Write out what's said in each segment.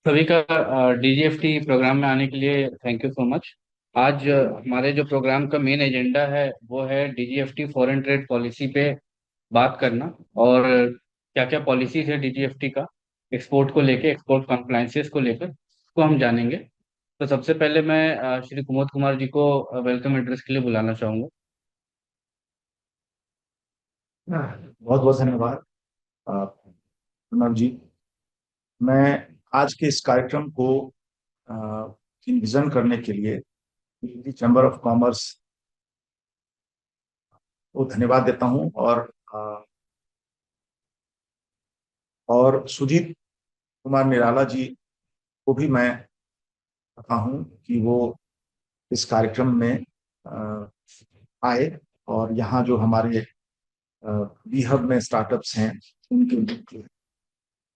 सभी का DGFT programme में आने के लिए थैंक यू सो मच। आज हमारे जो प्रोग्राम का मेन एजेंडा है वो है डीजीएफटी फॉरेन ट्रेड पॉलिसी पे बात करना। और क्या क्या पॉलिसीज है डीजीएफटी का एक्सपोर्ट को लेके, एक्सपोर्ट कॉम्प्लायंसेस को लेकर, उसको हम जानेंगे। तो सबसे पहले मैं श्री कुमोद कुमार जी को वेलकम एड्रेस के लिए बुलाना चाहूँगा। बहुत बहुत धन्यवाद प्रणव जी। मैं आज के इस कार्यक्रम को विजन करने के लिए दिल्ली चैम्बर ऑफ कॉमर्स को धन्यवाद देता हूं और सुजीत कुमार निराला जी को भी मैं कहता हूं कि वो इस कार्यक्रम में आए और यहाँ जो हमारे बी हब में स्टार्टअप्स हैं उनके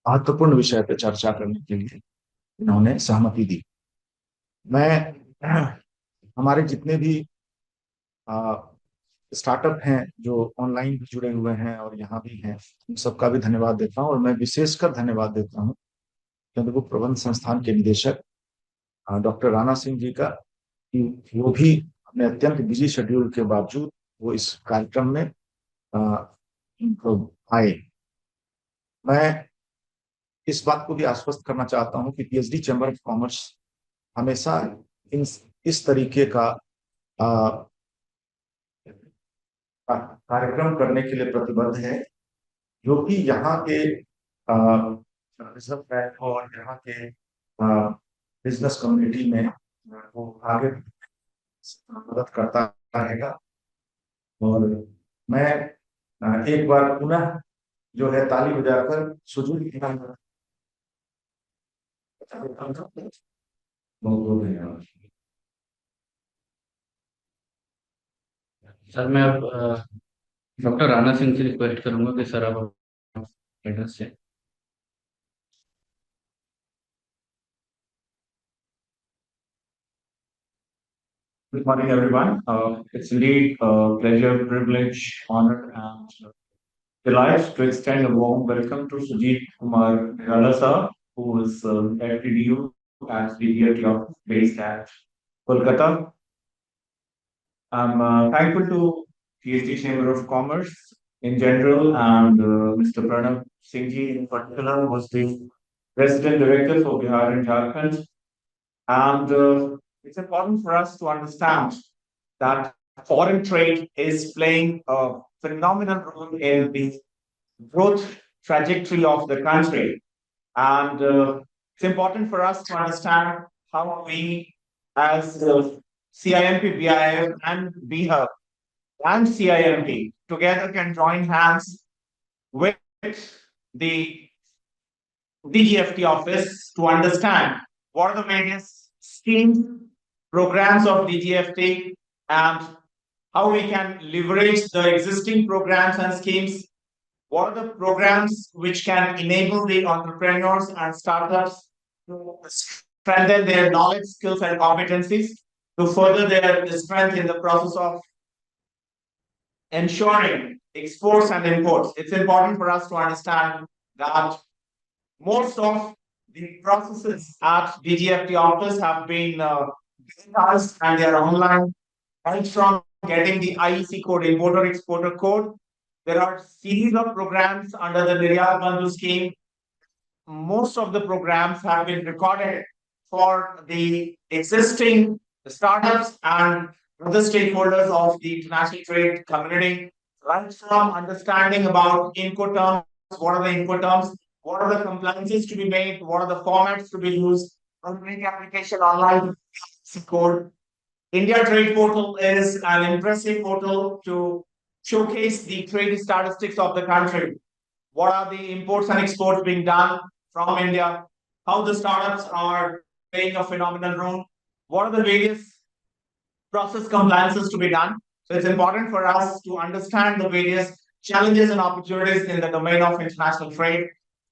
महत्वपूर्ण विषय पर चर्चा करने के लिए इन्होंने सहमति दी। मैं हमारे जितने भी स्टार्टअप हैं जो ऑनलाइन भी जुड़े हुए हैं और यहाँ भी हैं, उन सबका भी धन्यवाद देता हूँ और मैं विशेषकर धन्यवाद देता हूँ चंद्रगुप्त प्रबंध संस्थान के निदेशक डॉक्टर राणा सिंह जी का कि वो भी अपने अत्यंत बिजी शेड्यूल के बावजूद वो इस कार्यक्रम में आए। मैं इस बात को भी आश्वस्त करना चाहता हूँ कि पीएचडी चैम्बर ऑफ कॉमर्स हमेशा इन इस तरीके का कार्यक्रम करने के लिए प्रतिबद्ध है जो कि यहाँ के रिजर्व बैंक और यहाँ के बिजनेस कम्युनिटी में वो आगे मदद करता रहेगा। और मैं एक बार पुनः जो है ताली बजाकर सुजीत की बहुत बहुत धन्यवाद। सर मैं अब डॉक्टर राणा सिंह से रिक्वेस्ट करूंगा कि सर आप एड्रेस से। Good morning, everyone. It's indeed a pleasure, privilege, honor, and delight to extend a warm welcome to Sujit Kumar Nirala sir, who is FTDU as DDRT office based at Kolkata. I'm thankful to PhD Chamber of Commerce in general and Mr. Pranav Singh ji in particular, who was the President Director for Bihar and Jharkhand. And it's important for us to understand that foreign trade is playing a phenomenal role in the growth trajectory of the country. And it's important for us to understand how we, as CIMP, BIF, and BHUB and CIMP together can join hands with the DGFT office to understand what are the various schemes, programs of DGFT, and how we can leverage the existing programs and schemes. What are the programs which can enable the entrepreneurs and startups to strengthen their knowledge, skills, and competencies to further their strength in the process of ensuring exports and imports? It's important for us to understand that most of the processes at DGFT office have been digitized and they are online. Right from getting the IEC code, importer exporter code, there are series of programs under the Niryat Bandhu scheme. Most of the programs have been recorded for the existing startups and other stakeholders of the international trade community. Right from understanding about Incoterms, what are the Incoterms, what are the compliances to be made, what are the formats to be used, how to make application online, code. India Trade Portal is an impressive portal to showcase the trade statistics of the country. What are the imports and exports being done from India? How the startups are playing a phenomenal role? What are the various process compliances to be done? So it's important for us to understand the various challenges and opportunities in the domain of international trade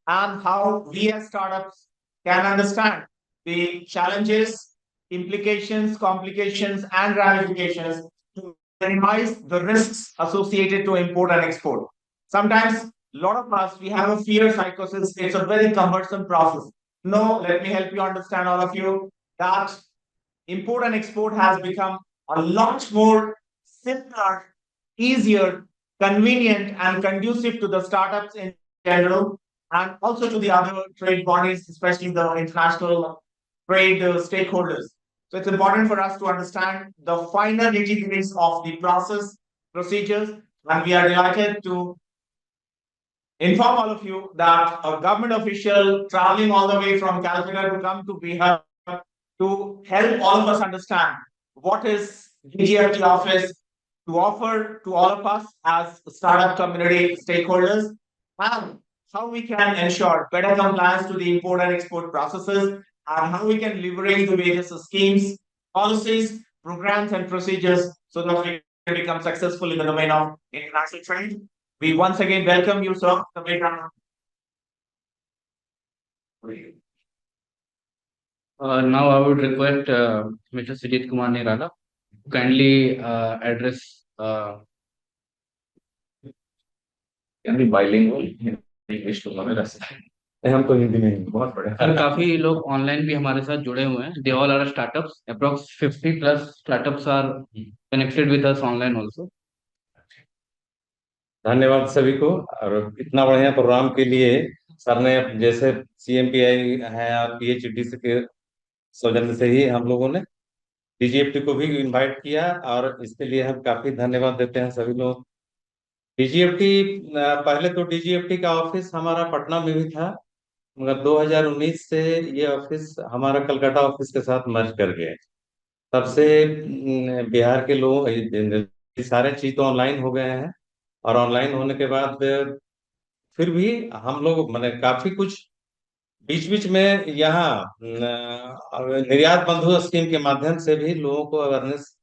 and how we as startups can understand the challenges, implications, complications, and ramifications to minimize the risks associated to import and export. Sometimes, a lot of us, we have a fear psychosis. It's a very cumbersome process. No, let me help you understand, all of you, that import and export has become a lot more simpler, easier, convenient, and conducive to the startups in general, and also to the other trade bodies, especially the international trade stakeholders. So it's important for us to understand the finer nitty-gritties of the process, procedures, and we are delighted to inform all of you that a government official traveling all the way from Calcutta to come to Bihar to help all of us understand what is DGFT office to offer to all of us as startup community stakeholders, and how we can ensure better compliance to the import and export processes, and how we can leverage the various schemes, policies, programs, and procedures so that we can become successful in the domain of international trade. We once again welcome you, sir. The background. Now I would request Mr. Sujit Kumar Nirala to kindly address. Can be bilingual in English to Tamil. हम तो हिंदी में बहुत बड़े sir काफी लोग online भी हमारे साथ जुड़े हुए हैं. They all are startups. Approx 50 plus startups are connected with us online also. धन्यवाद सभी को, और इतना बढ़िया प्रोग्राम के लिए सर ने, जैसे CMPI है और PHD से के सौजन्य से ही हम लोगों ने DGFT को भी इनवाइट किया, और इसके लिए हम काफी धन्यवाद देते हैं सभी लोग. DGFT, पहले तो DGFT का ऑफिस हमारा पटना में भी था, मगर 2019 से ये ऑफिस हमारा कलकत्ता ऑफिस के साथ मर्ज कर गए. तब से बिहार के लोग सारे चीज तो ऑनलाइन हो गए हैं, और ऑनलाइन होने के बाद फिर भी हम लोग मैंने काफी कुछ बीच बीच में यहाँ निर्यात बंधु स्कीम के माध्यम से भी लोगों को अवेयरनेस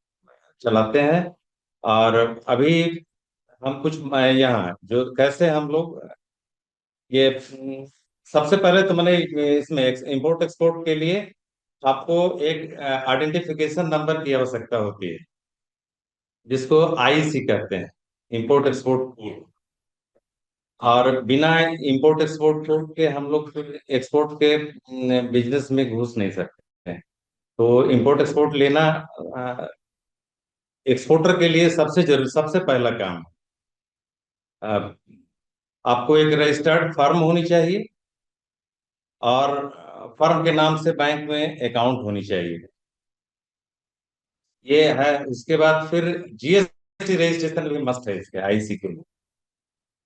चलाते हैं. और अभी हम कुछ यहाँ जो कैसे हम लोग ये सबसे पहले तो मैंने इसमें इंपोर्ट एक्सपोर्ट के लिए आपको एक आइडेंटिफिकेशन नंबर की आवश्यकता होती है, जिसको IC कहते हैं, इंपोर्ट एक्सपोर्ट कोड. और बिना इंपोर्ट एक्सपोर्ट कोड के हम लोग फिर एक्सपोर्ट के बिजनेस में घुस नहीं सकते हैं. तो इंपोर्ट एक्सपोर्ट लेना एक्सपोर्टर के लिए सबसे जरूरी, सबसे पहला काम है. आपको एक रजिस्टर्ड फर्म होनी चाहिए, और फर्म के नाम से बैंक में अकाउंट होनी चाहिए. ये है. इसके बाद फिर GST रजिस्ट्रेशन भी मस्ट है इसके IC के लिए,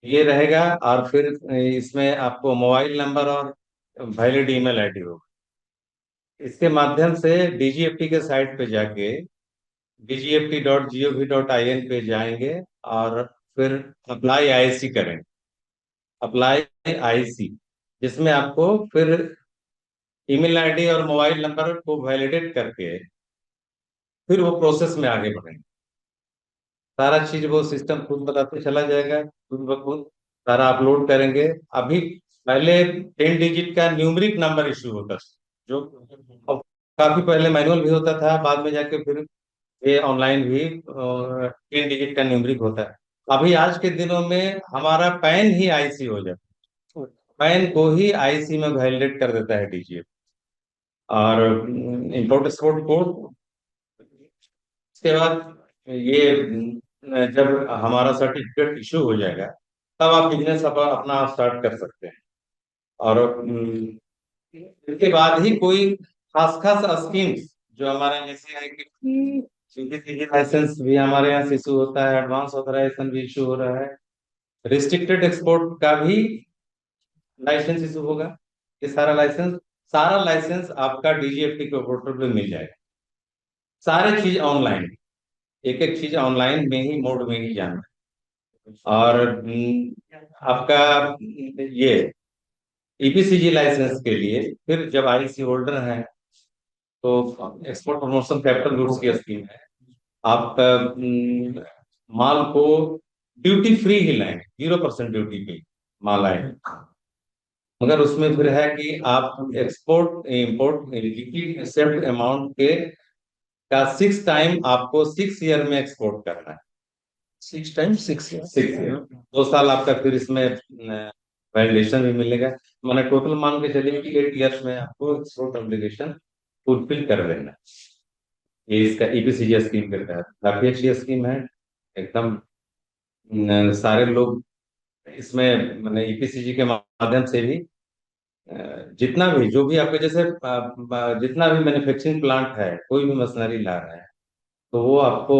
ये रहेगा. और फिर इसमें आपको मोबाइल नंबर और वैलिड ईमेल ID होगा. इसके माध्यम से DGFT के साइट पे जाके dgft.gov.in पे जाएंगे, और फिर अप्लाई IC करेंगे. अप्लाई IC, जिसमें आपको फिर ईमेल ID और मोबाइल नंबर को वैलिडेट करके फिर वो प्रोसेस में आगे बढ़ेंगे. सारा चीज वो सिस्टम खुद बताते चला जाएगा, खुद ब खुद सारा अपलोड करेंगे. अभी पहले 10 डिजिट का न्यूमरिक नंबर इश्यू होता था, जो अब काफी पहले मैनुअल भी होता था, बाद में जाके फिर ये ऑनलाइन भी 10 डिजिट का न्यूमरिक होता है. अभी आज के दिनों में हमारा पैन ही IC हो जाता है, पैन को ही IC में वैलिडेट कर देता है DGFT. और इंपोर्ट एक्सपोर्ट कोड, इसके बाद ये जब हमारा सर्टिफिकेट इशू हो जाएगा, तब आप बिजनेस अपना स्टार्ट कर सकते हैं. और इसके बाद ही कोई खास खास स्कीम्स जो हमारे जैसे है कि CPC लाइसेंस भी हमारे यहाँ से इशू होता है, एडवांस ऑथराइजेशन भी इशू हो रहा है, रिस्ट्रिक्टेड एक्सपोर्ट का भी लाइसेंस इशू होगा. ये सारा लाइसेंस आपका DGFT के पोर्टल पे मिल जाएगा. सारे चीज ऑनलाइन, एक एक चीज ऑनलाइन में ही मोड में ही जाना. और आपका ये EPCG लाइसेंस के लिए फिर जब IC होल्डर है, तो एक्सपोर्ट प्रमोशन कैपिटल गुड्स की स्कीम है. आप माल को ड्यूटी फ्री ही लाएंगे, 0% ड्यूटी पे माल आएगा. मगर उसमें फिर है कि आप एक्सपोर्ट इंपोर्ट एक्सेप्ट अमाउंट के का 6 टाइम आपको 6 ईयर में एक्सपोर्ट करना है. 6 times 6 years. 6 ईयर, 2 साल आपका फिर इसमें वैलिडेशन भी मिलेगा। मैंने टोटल मान के चलिए कि 8 ईयर्स में आपको एक्सपोर्ट ऑब्लिगेशन फुलफिल कर लेना है। ये इसका ईपीसीजी स्कीम के तहत काफी अच्छी स्कीम है एकदम। सारे लोग इसमें मैंने ईपीसीजी के माध्यम से भी जितना भी जो भी आपके जैसे जितना भी मैन्युफैक्चरिंग प्लांट है, कोई भी मशीनरी ला रहा है, तो वो आपको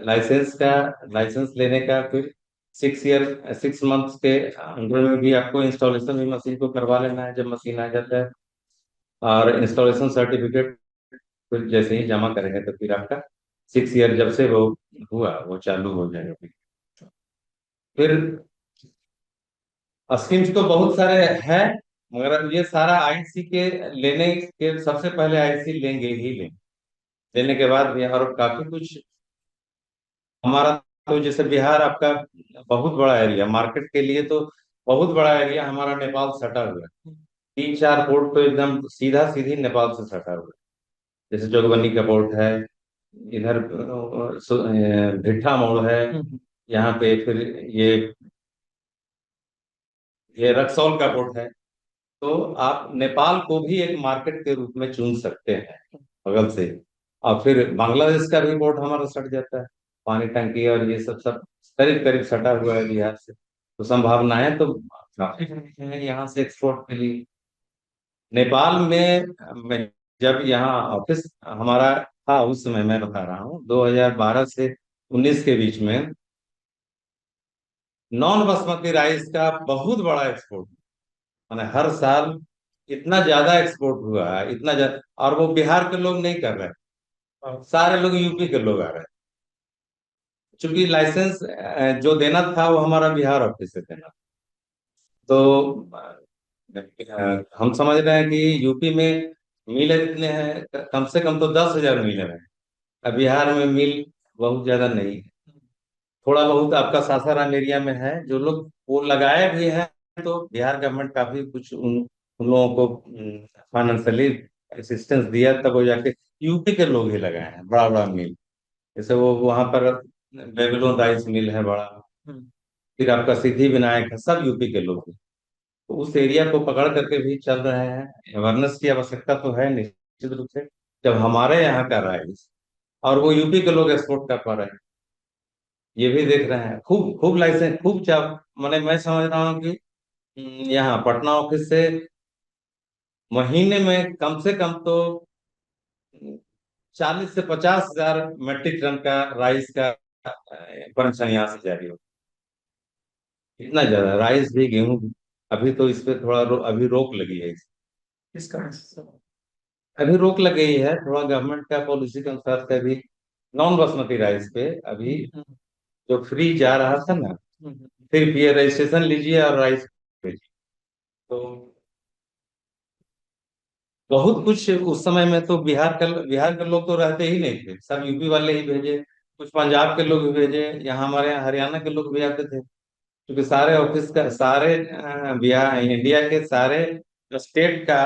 लाइसेंस लेने का फिर 6 मंथ्स के अंदर में भी आपको इंस्टॉलेशन भी मशीन को करवा लेना है जब मशीन आ जाता है। और इंस्टॉलेशन सर्टिफिकेट फिर जैसे ही जमा करेंगे तो फिर आपका 6 ईयर जब से वो हुआ वो चालू हो जाएगा। फिर स्कीम्स तो बहुत सारे हैं, मगर ये सारा आईसी के लेने के सबसे पहले आईसी लेंगे ही लेंगे। लेने के बाद भी और काफी कुछ हमारा, तो जैसे बिहार आपका बहुत बड़ा एरिया, मार्केट के लिए तो बहुत बड़ा एरिया हमारा नेपाल सटा हुआ है। 3-4 पोर्ट तो एकदम सीधा सीधी नेपाल से सटा हुआ है। जैसे जोगबनी का पोर्ट है, इधर भिट्ठा मोड़ है, यहाँ पे फिर ये ये रक्सौल का पोर्ट है। तो आप नेपाल को भी एक मार्केट के रूप में चुन सकते हैं बगल से। और फिर बांग्लादेश का भी पोर्ट हमारा सट जाता है, पानी टंकी और ये सब सब करीब करीब सटा हुआ है बिहार से। तो संभावनाएं तो काफी हैं यहाँ से एक्सपोर्ट के लिए। नेपाल में मैं जब यहाँ ऑफिस हमारा था उस समय मैं बता रहा हूँ 2012 से 19 के बीच में नॉन बासमती राइस का बहुत बड़ा एक्सपोर्ट, माने हर साल इतना ज्यादा एक्सपोर्ट हुआ है, इतना ज्यादा। और वो बिहार के लोग नहीं कर रहे, सारे लोग यूपी के लोग आ रहे हैं। क्योंकि लाइसेंस जो देना था वो हमारा बिहार ऑफिस से देना। तो हम समझ रहे हैं कि यूपी में मिल इतने हैं, कम से कम तो 10,000 मिल हैं। अब बिहार में मिल बहुत ज्यादा नहीं है। थोड़ा बहुत आपका सासाराम एरिया में है जो लोग वो लगाए भी हैं। तो बिहार गवर्नमेंट काफी कुछ उन लोगों को फाइनेंशियली असिस्टेंस दिया, तब वो जाके यूपी के लोग ही लगाए हैं बड़ा बड़ा मिल। जैसे वो वहां पर बेबीलोन राइस मिल है बड़ा, फिर आपका सिद्धि विनायक है, सब यूपी के लोग हैं। तो उस एरिया को पकड़ करके भी चल रहे हैं। अवेयरनेस की आवश्यकता तो है निश्चित रूप से। जब हमारे यहाँ का राइस और वो यूपी के लोग एक्सपोर्ट कर पा रहे हैं, ये भी देख रहे हैं। खूब खूब लाइसेंस खूब चाप, मैंने मैं समझ रहा हूँ कि यहाँ पटना ऑफिस से महीने में कम से कम तो 40 से 50 हजार मेट्रिक टन का राइस का प्रोडक्शन यहाँ से जारी हो। इतना ज्यादा राइस भी गेहूं भी। अभी तो इस पे थोड़ा अभी रोक लगी है इस कारण से अभी रोक लग गई है थोड़ा गवर्नमेंट का पॉलिसी के अनुसार से। अभी नॉन बासमती राइस पे अभी जो फ्री जा रहा था ना, फिर ये रजिस्ट्रेशन लीजिए और राइस भेजिए। तो बहुत कुछ उस समय में तो बिहार के लोग तो रहते ही नहीं थे, सब यूपी वाले ही भेजे। कुछ पंजाब के लोग भी भेजे, यहाँ हमारे यहाँ हरियाणा के लोग भी आते थे। क्योंकि सारे ऑफिस का सारे बिहार इंडिया के सारे स्टेट का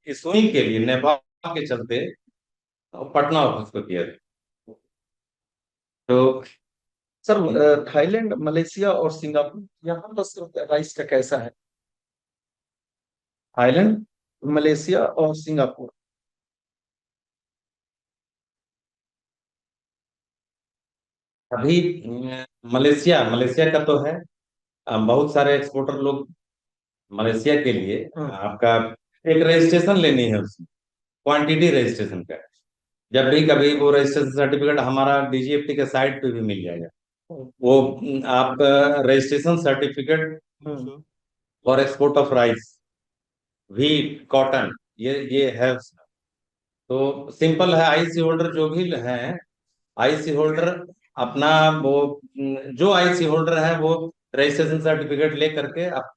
इशूइंग के लिए नेपाल के चलते पटना ऑफिस को किया था। तो सर थाईलैंड, मलेशिया और सिंगापुर, यहाँ पर राइस का कैसा है? थाईलैंड, मलेशिया और सिंगापुर। अभी मलेशिया मलेशिया का तो है। बहुत सारे एक्सपोर्टर लोग मलेशिया के लिए आपका एक रजिस्ट्रेशन लेनी है उसमें, क्वांटिटी रजिस्ट्रेशन का। जब भी कभी वो रजिस्ट्रेशन सर्टिफिकेट हमारा डीजीएफटी के साइट पे भी मिल जाएगा। वो आप registration certificate for export of rice, wheat, cotton, ये है उसका। तो सिंपल है, आईसी होल्डर जो भी हैं, आईसी होल्डर अपना वो जो आईसी होल्डर है वो रजिस्ट्रेशन सर्टिफिकेट ले करके आप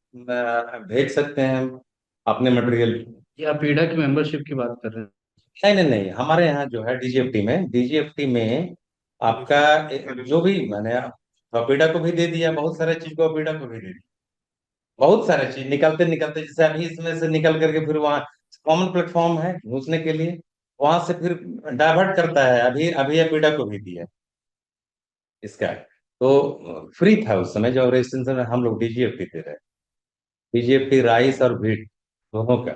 भेज सकते हैं अपने मटेरियल। या पीडा की मेंबरशिप की बात कर रहे हैं? नहीं नहीं नहीं, हमारे यहाँ जो है डीजीएफटी में आपका जो भी मैंने ऑपीडा को भी दे दिया, बहुत सारे चीज को ऑपीडा को भी दे दिया। बहुत सारे चीज निकलते निकलते जैसे अभी इसमें से निकल करके फिर वहाँ कॉमन प्लेटफॉर्म है घुसने के लिए, वहां से फिर डाइवर्ट करता है। अभी अभी ऑपीडा को भी दिया इसका। तो फ्री था उस समय जब रजिस्ट्रेशन में हम लोग डीजीएफटी दे रहे बीजेपी राइस और व्हीट दोनों का।